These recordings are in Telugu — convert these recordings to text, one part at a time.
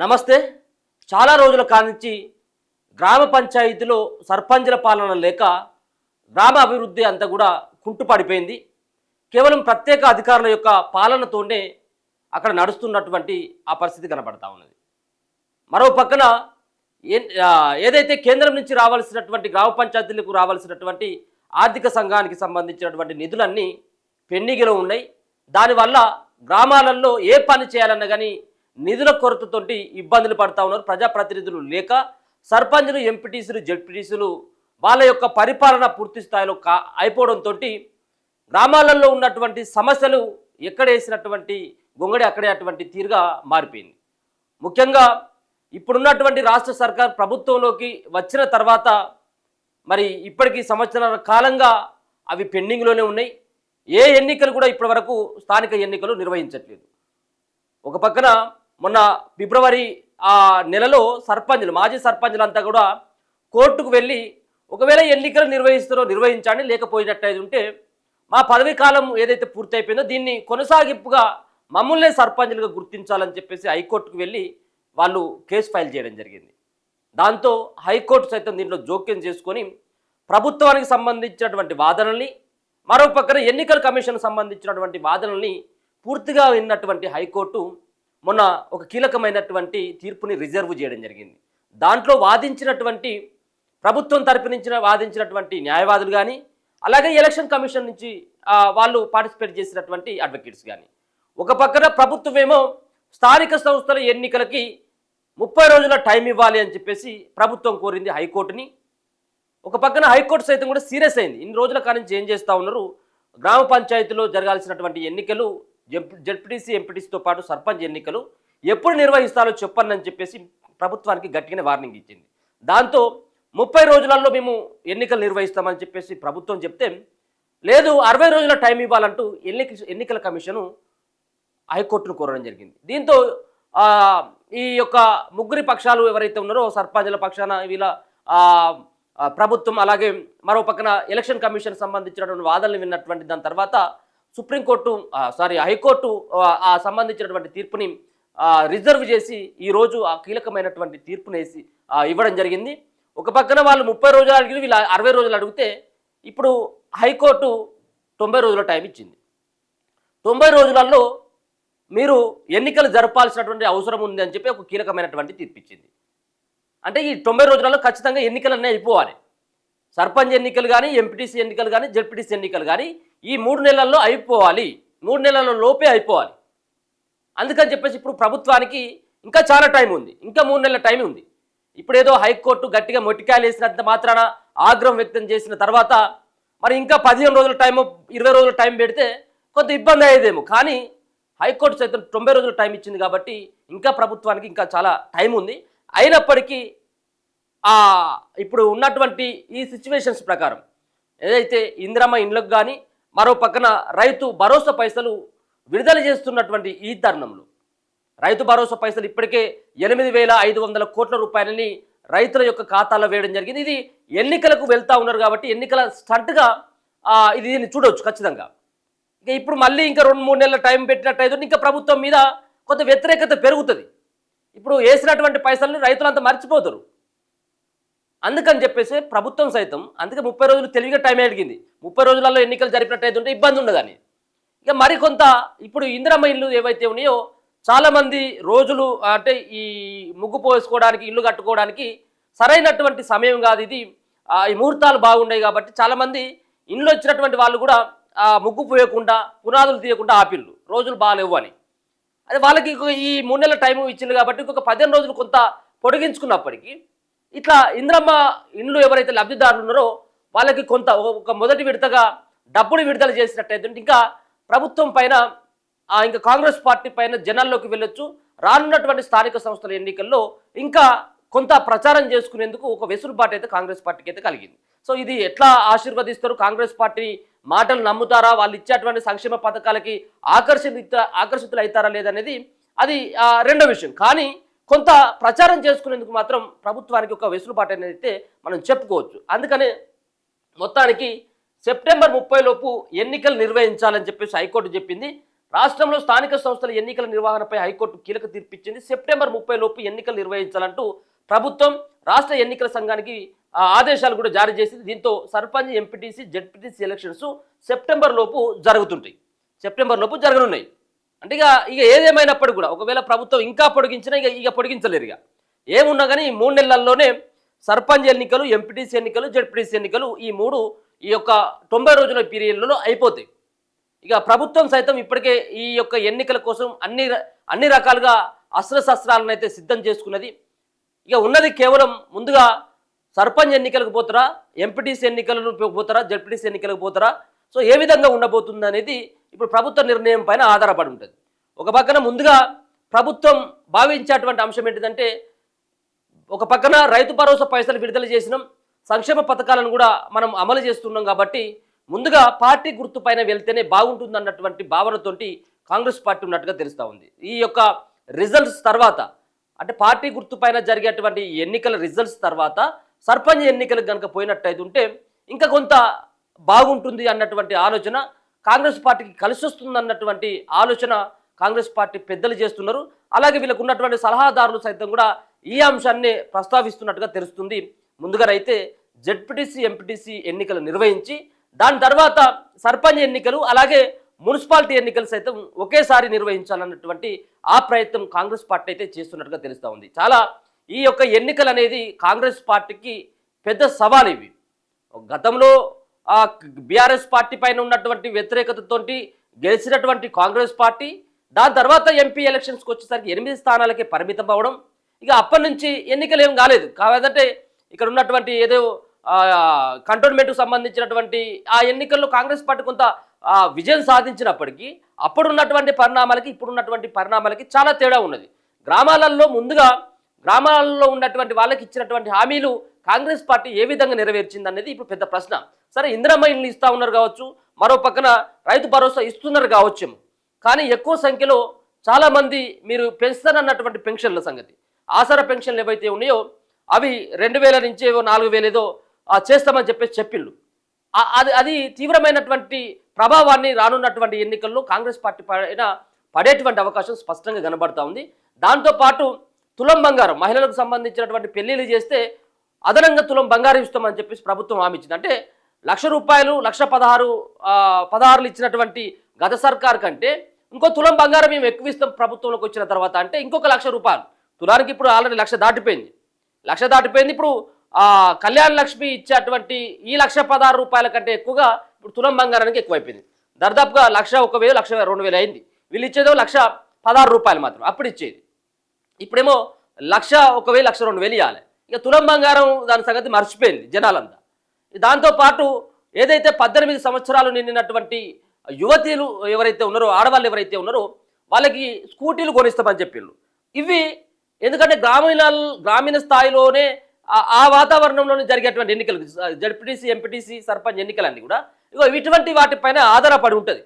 నమస్తే. చాలా రోజుల కానించి గ్రామ పంచాయతీలో సర్పంచుల పాలన లేక గ్రామ అభివృద్ధి అంతా కూడా కుంటుపడిపోయింది. కేవలం ప్రత్యేక అధికారుల యొక్క పాలనతోనే అక్కడ నడుస్తున్నటువంటి ఆ పరిస్థితి కనబడతా ఉన్నది. మరో పక్కన ఏదైతే కేంద్రం నుంచి రావాల్సినటువంటి గ్రామ పంచాయతీలకు రావాల్సినటువంటి ఆర్థిక సంఘానికి సంబంధించినటువంటి నిధులన్నీ పెండింగ్లో ఉన్నాయి. దానివల్ల గ్రామాలలో ఏ పని చేయాలన్నా కానీ నిధుల కొరతతోటి ఇబ్బందులు పడతా ఉన్నారు. ప్రజాప్రతినిధులు లేక సర్పంచులు, ఎంపీటీసీలు, జెడ్పీటీసీలు వాళ్ళ యొక్క పరిపాలన పూర్తి స్థాయిలో అయిపోవడంతో గ్రామాలలో ఉన్నటువంటి సమస్యలు ఎక్కడేసినటువంటి గొంగడి అక్కడే అటువంటి తీరుగా మారిపోయింది. ముఖ్యంగా ఇప్పుడున్నటువంటి రాష్ట్ర సర్కార్ ప్రభుత్వంలోకి వచ్చిన తర్వాత మరి ఇప్పటికీ సంవత్సరాల కాలంగా అవి పెండింగ్లోనే ఉన్నాయి. ఏ ఎన్నికలు కూడా ఇప్పటి వరకు స్థానిక ఎన్నికలు నిర్వహించట్లేదు. ఒక పక్కన మొన్న ఫిబ్రవరి నెలలో సర్పంచులు, మాజీ సర్పంచులంతా కూడా కోర్టుకు వెళ్ళి ఒకవేళ ఎన్నికలు నిర్వహించండి, లేకపోయినట్టయితే ఉంటే మా పదవీ కాలం ఏదైతే పూర్తి అయిపోయిందో దీన్ని కొనసాగింపుగా మమ్మల్నే సర్పంచులుగా గుర్తించాలని చెప్పేసి హైకోర్టుకు వెళ్ళి వాళ్ళు కేసు ఫైల్ చేయడం జరిగింది. దాంతో హైకోర్టు సైతం దీంట్లో జోక్యం చేసుకొని ప్రభుత్వానికి సంబంధించినటువంటి వాదనల్ని, మరో పక్కన ఎన్నికల కమిషన్ సంబంధించినటువంటి వాదనల్ని పూర్తిగా విన్నటువంటి హైకోర్టు మొన్న ఒక కీలకమైనటువంటి తీర్పుని రిజర్వ్ చేయడం జరిగింది. దాంట్లో వాదించినటువంటి ప్రభుత్వం తరపు నుంచి వాదించినటువంటి న్యాయవాదులు కానీ, అలాగే ఎలక్షన్ కమిషన్ నుంచి వాళ్ళు పార్టిసిపేట్ చేసినటువంటి అడ్వకేట్స్ కానీ, ఒక పక్కన ప్రభుత్వం ఏమో స్థానిక సంస్థల ఎన్నికలకి 30 రోజుల టైం ఇవ్వాలి అని చెప్పేసి ప్రభుత్వం కోరింది హైకోర్టుని. ఒక పక్కన హైకోర్టు సైతం కూడా సీరియస్ అయింది. ఇన్ని రోజుల కానించి ఏం చేస్తూ ఉన్నారు, గ్రామ పంచాయతీలో జరగాల్సినటువంటి ఎన్నికలు, జెడ్పీటీసీ, ఎంపీటీసీతో పాటు సర్పంచ్ ఎన్నికలు ఎప్పుడు నిర్వహిస్తారో చెప్పండి అని చెప్పేసి ప్రభుత్వానికి గట్టిగానే వార్నింగ్ ఇచ్చింది. దాంతో 30 రోజులలో మేము ఎన్నికలు నిర్వహిస్తామని చెప్పేసి ప్రభుత్వం చెప్తే, లేదు 60 రోజుల టైం ఇవ్వాలంటూ ఎన్నికల కమిషను హైకోర్టును కోరడం జరిగింది. దీంతో ఈ యొక్క ముగ్గురి పక్షాలు ఎవరైతే ఉన్నారో సర్పంచుల పక్షాన వీళ్ళ ప్రభుత్వం, అలాగే మరో పక్కన ఎలక్షన్ కమిషన్ సంబంధించినటువంటి వాదనలు విన్నటువంటి దాని తర్వాత హైకోర్టు సంబంధించినటువంటి తీర్పుని రిజర్వ్ చేసి ఈరోజు ఆ కీలకమైనటువంటి తీర్పునేసి ఇవ్వడం జరిగింది. ఒక పక్కన వాళ్ళు 30 రోజులు అడిగి వీళ్ళు 60 రోజులు అడిగితే ఇప్పుడు హైకోర్టు 90 రోజుల టైం ఇచ్చింది. 90 రోజులలో మీరు ఎన్నికలు జరపాల్సినటువంటి అవసరం ఉంది అని చెప్పి ఒక కీలకమైనటువంటి తీర్పు ఇచ్చింది. అంటే ఈ 90 రోజులలో ఖచ్చితంగా ఎన్నికలన్నీ అయిపోవాలి. సర్పంచ్ ఎన్నికలు కానీ, ఎంపీటీసీ ఎన్నికలు కానీ, జెడ్పీటీసీ ఎన్నికలు కానీ ఈ 3 నెలల్లో అయిపోవాలి. 3 నెలల లోపే అయిపోవాలి. అందుకని చెప్పేసి ఇప్పుడు ప్రభుత్వానికి ఇంకా చాలా టైం ఉంది, ఇంకా 3 నెలల టైం ఉంది. ఇప్పుడు ఏదో హైకోర్టు గట్టిగా మొట్టికాయలు వేసినంత మాత్రాన ఆగ్రహం వ్యక్తం చేసిన తర్వాత మరి ఇంకా 15 రోజుల టైము, 20 రోజుల టైం పెడితే కొంత ఇబ్బంది అయ్యేదేమో. కానీ హైకోర్టు సైతం 90 రోజుల టైం ఇచ్చింది కాబట్టి ఇంకా ప్రభుత్వానికి ఇంకా చాలా టైం ఉంది. అయినప్పటికీ ఇప్పుడు ఉన్నటువంటి ఈ సిచ్యువేషన్స్ ప్రకారం ఏదైతే ఇందిరమ్మ ఇండ్లకు కానీ, మరో పక్కన రైతు భరోసా పైసలు విడుదల చేస్తున్నటువంటి ఈ తరుణంలో రైతు భరోసా పైసలు ఇప్పటికే 8,500 కోట్ల రూపాయలని రైతుల యొక్క ఖాతాలో వేయడం జరిగింది. ఇది ఎన్నికలకు వెళ్తూ ఉన్నారు కాబట్టి ఎన్నికల స్టంట్గా దీన్ని చూడవచ్చు ఖచ్చితంగా. ఇక ఇప్పుడు మళ్ళీ ఇంకా 2-3 నెలల టైం పెట్టినట్టయితే ఇంకా ప్రభుత్వం మీద కొంత వ్యతిరేకత పెరుగుతుంది. ఇప్పుడు వేసినటువంటి పైసలను రైతులంతా మర్చిపోతారు. అందుకని చెప్పేసి ప్రభుత్వం సైతం అందుకే 30 రోజులు తెలివిగా టైం అడిగింది. 30 రోజులలో ఎన్నికలు జరిపినట్టయితే ఉంటే ఇబ్బంది ఉండదని. ఇక మరికొంత ఇప్పుడు ఇందిరమ్మ ఇల్లు ఏవైతే ఉన్నాయో చాలామంది రోజులు అంటే ఈ ముగ్గు పోసుకోవడానికి, ఇల్లు కట్టుకోవడానికి సరైనటువంటి సమయం కాదు ఇది. ఈ ముహూర్తాలు బాగున్నాయి కాబట్టి చాలామంది ఇంట్లో వచ్చినటువంటి వాళ్ళు కూడా ముగ్గు పోయకుండా, పునాదులు తీయకుండా ఆపిల్లు, రోజులు బాగాలేవు అని. అదే వాళ్ళకి ఈ 3 నెలల టైం ఇచ్చింది కాబట్టి ఇంకొక 15 రోజులు కొంత పొడిగించుకున్నప్పటికీ ఇట్లా ఇందిరమ్మ ఇండ్లు ఎవరైతే లబ్ధిదారులు ఉన్నారో వాళ్ళకి కొంత ఒక మొదటి విడతగా డబ్బులు విడుదల చేసినట్టయితే ఇంకా ప్రభుత్వం పైన, ఇంకా కాంగ్రెస్ పార్టీ పైన జనాల్లోకి వెళ్ళొచ్చు. రానున్నటువంటి స్థానిక సంస్థల ఎన్నికల్లో ఇంకా కొంత ప్రచారం చేసుకునేందుకు ఒక వెసులుబాటు అయితే కాంగ్రెస్ పార్టీకి అయితే కలిగింది. సో ఇది ఎట్లా కాంగ్రెస్ పార్టీ మాటలు నమ్ముతారా, వాళ్ళు ఇచ్చేటువంటి సంక్షేమ పథకాలకి ఆకర్షితులు అవుతారా లేదనేది అది రెండో విషయం. కానీ కొంత ప్రచారం చేసుకునేందుకు మాత్రం ప్రభుత్వానికి ఒక వెసులుబాటు అనేది అయితే మనం చెప్పుకోవచ్చు. అందుకనే మొత్తానికి సెప్టెంబర్ 30 లోపు ఎన్నికలు నిర్వహించాలని చెప్పేసి హైకోర్టు చెప్పింది. రాష్ట్రంలో స్థానిక సంస్థల ఎన్నికల నిర్వహణపై హైకోర్టు కీలక తీర్పిచ్చింది. సెప్టెంబర్ 30 లోపు ఎన్నికలు నిర్వహించాలంటూ ప్రభుత్వం రాష్ట్ర ఎన్నికల సంఘానికి ఆదేశాలు కూడా జారీ చేసింది. దీంతో sarpanch, MPTC, ZPTC elections September లోపు జరుగుతుంటాయి. సెప్టెంబర్ లోపు జరగనున్నాయి. అంటే ఇక ఏదేమైనప్పటికీ కూడా ఒకవేళ ప్రభుత్వం ఇంకా పొడిగించినా ఇక పొడిగించలేరు. ఏమున్నా కానీ ఈ 3 నెలల్లోనే సర్పంచ్ ఎన్నికలు, ఎంపీటీసీ ఎన్నికలు, జెడ్పీటీసీ ఎన్నికలు ఈ యొక్క 90 రోజుల పీరియడ్లలో అయిపోతాయి. ఇక ప్రభుత్వం సైతం ఇప్పటికే ఈ యొక్క ఎన్నికల కోసం అన్ని రకాలుగా అస్త్రశస్త్రాలను అయితే సిద్ధం చేసుకున్నది. ఇక ఉన్నది కేవలం ముందుగా సర్పంచ్ ఎన్నికలకు పోతారా, ఎంపీటీసీ ఎన్నికలకు పోతారా, జెడ్పీటీసీ ఎన్నికలకు పోతారా, సో ఏ విధంగా ఉండబోతుంది అనేది ఇప్పుడు ప్రభుత్వ నిర్ణయం పైన ఆధారపడి ఉంటుంది. ఒక పక్కన ముందుగా ప్రభుత్వం భావించేటువంటి అంశం ఏంటిదంటే, ఒక పక్కన రైతు భరోసా పైసలు విడుదల చేసినాం, సంక్షేమ పథకాలను కూడా మనం అమలు చేస్తున్నాం కాబట్టి ముందుగా పార్టీ గుర్తు పైన వెళ్తేనే బాగుంటుంది అన్నటువంటి భావనతోటి కాంగ్రెస్ పార్టీ ఉన్నట్టుగా తెలుస్తూ ఉంది. ఈ యొక్క రిజల్ట్స్ తర్వాత అంటే పార్టీ గుర్తు పైన జరిగేటువంటి ఎన్నికల రిజల్ట్స్ తర్వాత సర్పంచ్ ఎన్నికలకు కనుక పోయినట్టయితే ఉంటే ఇంకా కొంత బాగుంటుంది అన్నటువంటి ఆలోచన కాంగ్రెస్ పార్టీకి కలిసి వస్తుంది అన్నటువంటి ఆలోచన కాంగ్రెస్ పార్టీ పెద్దలు చేస్తున్నారు. అలాగే వీళ్ళకు ఉన్నటువంటి సలహాదారులు సైతం కూడా ఈ అంశాన్ని ప్రస్తావిస్తున్నట్టుగా తెలుస్తుంది. ముందుగా అయితే జెడ్పీటీసీ, ఎంపీటీసీ ఎన్నికలు నిర్వహించి దాని తర్వాత సర్పంచ్ ఎన్నికలు అలాగే మున్సిపాలిటీ ఎన్నికలు సైతం ఒకేసారి నిర్వహించాలన్నటువంటి ఆ ప్రయత్నం కాంగ్రెస్ పార్టీ అయితే చేస్తున్నట్టుగా తెలుస్తూ ఉంది. చాలా ఈ యొక్క ఎన్నికలు అనేది కాంగ్రెస్ పార్టీకి పెద్ద సవాల్. ఇవి గతంలో బీఆర్ఎస్ పార్టీ పైన ఉన్నటువంటి వ్యతిరేకతతోటి గెలిచినటువంటి కాంగ్రెస్ పార్టీ దాని తర్వాత ఎంపీ ఎలక్షన్స్కి వచ్చేసరికి 8 స్థానాలకే పరిమితం అవ్వడం, ఇక అప్పటి నుంచి ఎన్నికలు ఏం కాలేదు. కాదంటే ఇక్కడ ఉన్నటువంటి ఏదో కంటోన్మెంట్కు సంబంధించినటువంటి ఆ ఎన్నికల్లో కాంగ్రెస్ పార్టీ కొంత విజయం సాధించినప్పటికీ అప్పుడున్నటువంటి పరిణామాలకి ఇప్పుడున్నటువంటి పరిణామాలకి చాలా తేడా ఉన్నది. గ్రామాలలో ఉన్నటువంటి వాళ్ళకి ఇచ్చినటువంటి హామీలు కాంగ్రెస్ పార్టీ ఏ విధంగా నెరవేర్చింది అనేది ఇప్పుడు పెద్ద ప్రశ్న. సరే, ఇందిరమ్మ ఇల్లు ఇస్తూ ఉన్నారు కావచ్చు, మరో పక్కన రైతు భరోసా ఇస్తున్నారు కావచ్చేమో, కానీ ఎక్కువ సంఖ్యలో చాలామంది మీరు పెంచుతానన్నటువంటి పెన్షన్ల సంగతి, ఆసరా పెన్షన్లు ఏవైతే ఉన్నాయో అవి 2000 నుంచి 4000 ఏదో చేస్తామని చెప్పిళ్ళు. అది తీవ్రమైనటువంటి ప్రభావాన్ని రానున్నటువంటి ఎన్నికల్లో కాంగ్రెస్ పార్టీ పైన పడేటువంటి అవకాశం స్పష్టంగా కనబడతా ఉంది. దాంతోపాటు తులం బంగారం, మహిళలకు సంబంధించినటువంటి పెళ్లిళ్ళు చేస్తే అదనంగా తులం బంగారం ఇస్తామని చెప్పేసి ప్రభుత్వం హామీ ఇచ్చింది. అంటే ₹1,00,000 1,16,16 ఇచ్చినటువంటి గత సర్కార్ కంటే ఇంకో తులం బంగారం మేము ఎక్కువ ఇస్తాం ప్రభుత్వంలోకి వచ్చిన తర్వాత అంటే ఇంకొక ₹1,00,000. తులానికి ఇప్పుడు ఆల్రెడీ 1,00,000 దాటిపోయింది. 1,00,000 దాటిపోయింది. ఇప్పుడు కళ్యాణ లక్ష్మి ఇచ్చేటువంటి ఈ ₹1,16,00 కంటే ఎక్కువగా ఇప్పుడు తులం బంగారానికి ఎక్కువైపోయింది. దాదాపుగా 1,01,000 1,02,000 అయింది. వీళ్ళు ఇచ్చేదో ₹1,16,00 మాత్రం అప్పుడు ఇచ్చేది. ఇప్పుడేమో 1,01,000 1,02,000 ఇవ్వాలి. ఇక తులం బంగారం దాని సంగతి మర్చిపోయింది జనాలంతా. దాంతోపాటు ఏదైతే 18 సంవత్సరాలు నిండినటువంటి యువతీలు ఎవరైతే ఉన్నారో, ఆడవాళ్ళు ఎవరైతే ఉన్నారో వాళ్ళకి స్కూటీలు కొనిస్తామని చెప్పిళ్ళు. ఇవి ఎందుకంటే గ్రామీణ స్థాయిలోనే ఆ వాతావరణంలోనే జరిగేటువంటి ఎన్నికలు, జడ్పీటీసీ, ఎంపీటీసీ, సర్పంచ్ ఎన్నికలన్నీ కూడా ఇటువంటి వాటిపైన ఆధారపడి ఉంటుంది.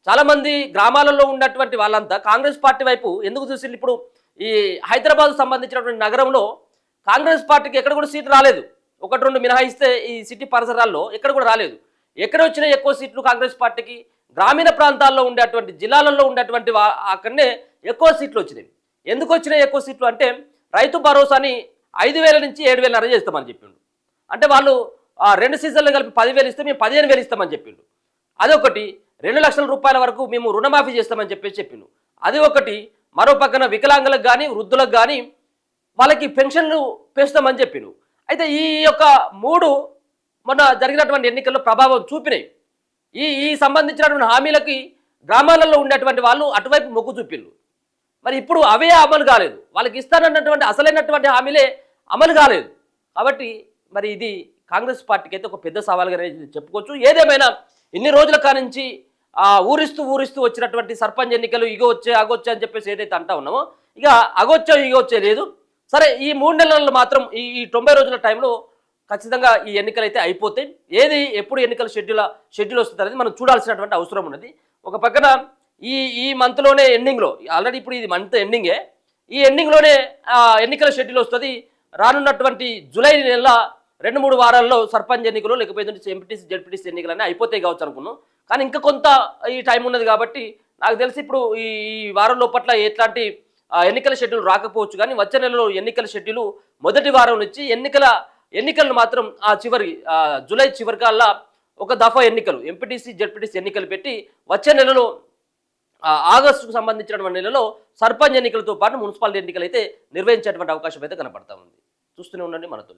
చాలామంది గ్రామాలలో ఉన్నటువంటి వాళ్ళంతా కాంగ్రెస్ పార్టీ వైపు ఎందుకు చూసింది. ఇప్పుడు ఈ హైదరాబాద్ సంబంధించినటువంటి నగరంలో కాంగ్రెస్ పార్టీకి ఎక్కడ కూడా సీటు రాలేదు. 1-2 మినహాయిస్తే ఈ సిటీ పరిసరాల్లో ఎక్కడ కూడా రాలేదు. ఎక్కడ వచ్చినా ఎక్కువ సీట్లు కాంగ్రెస్ పార్టీకి గ్రామీణ ప్రాంతాల్లో ఉండేటువంటి జిల్లాలలో ఉండేటువంటి అక్కడనే ఎక్కువ సీట్లు వచ్చినాయి. ఎందుకు వచ్చినాయి ఎక్కువ సీట్లు అంటే రైతు భరోసాని 5,000 నుంచి 7,500 చేస్తామని చెప్పిండు. అంటే వాళ్ళు 2 సీజన్లు కలిపి 10,000 ఇస్తే మేము 15,000 ఇస్తామని చెప్పిండు. అదొకటి. ₹2,00,000 వరకు మేము రుణమాఫీ చేస్తామని చెప్పిండు. అది ఒకటి. మరో పక్కన వికలాంగులకు కానీ వృద్ధులకు కానీ వాళ్ళకి పెన్షన్లు పెంచుతామని చెప్పిండు. అయితే ఈ యొక్క 3 మొన్న జరిగినటువంటి ఎన్నికల్లో ప్రభావం చూపినాయి. ఈ సంబంధించినటువంటి హామీలకి గ్రామాలలో ఉండేటువంటి వాళ్ళు అటువైపు మొగ్గు చూపిళ్ళు. మరి ఇప్పుడు అవే అమలు కాలేదు. వాళ్ళకి ఇస్తానన్నటువంటి అసలైనటువంటి హామీలే అమలు కాలేదు. కాబట్టి మరి ఇది కాంగ్రెస్ పార్టీకి అయితే ఒక పెద్ద సవాల్గా చెప్పుకోవచ్చు. ఏదేమైనా ఇన్ని రోజుల కానుంచి ఊరిస్తూ వచ్చినటువంటి సర్పంచ్ ఎన్నికలు ఇగొచ్చే అగొచ్చే అని చెప్పేసి ఏదైతే అంటా ఉన్నామో ఇక ఇగొచ్చే లేదు. సరే, ఈ 3 నెలలు మాత్రం ఈ 90 రోజుల టైంలో ఖచ్చితంగా ఈ ఎన్నికలు అయితే అయిపోతాయి. ఎప్పుడు ఎన్నికల షెడ్యూల్ వస్తుంది అనేది మనం చూడాల్సినటువంటి అవసరం ఉన్నది. ఒక పక్కన ఈ మంత్లోనే ఎండింగ్లో, ఆల్రెడీ ఇప్పుడు ఇది మంత్ ఎండింగే, ఈ ఎండింగ్లోనే ఎన్నికల షెడ్యూల్ వస్తుంది. రానున్నటువంటి జూలై నెల 2-3 వారాల్లో సర్పంచ్ ఎన్నికలు లేకపోతే ఎంపీటీసీ, జెడ్పీటీసీ ఎన్నికలు అయిపోతాయి కావచ్చు అనుకున్నాం. కానీ ఇంకా కొంత ఈ టైం ఉన్నది కాబట్టి నాకు తెలిసి ఇప్పుడు ఈ ఈ వారం లోపట్ల ఎట్లాంటి ఎన్నికల షెడ్యూల్ రాకపోవచ్చు, కానీ వచ్చే నెలలో ఎన్నికల షెడ్యూల్ మొదటి వారం నుంచి ఎన్నికలను మాత్రం ఆ చివరి జూలై చివరి కల్లా ఒక దఫా ఎన్నికలు ఎంపీటీసీ జెడ్పీటీసీ ఎన్నికలు పెట్టి వచ్చే నెలలో ఆగస్టుకు సంబంధించినటువంటి నెలలో సర్పంచ్ ఎన్నికలతో పాటు మున్సిపాలిటీ ఎన్నికలు అయితే నిర్వహించేటువంటి అవకాశం అయితే కనపడతా ఉంది. చూస్తూనే ఉండండి మనతో.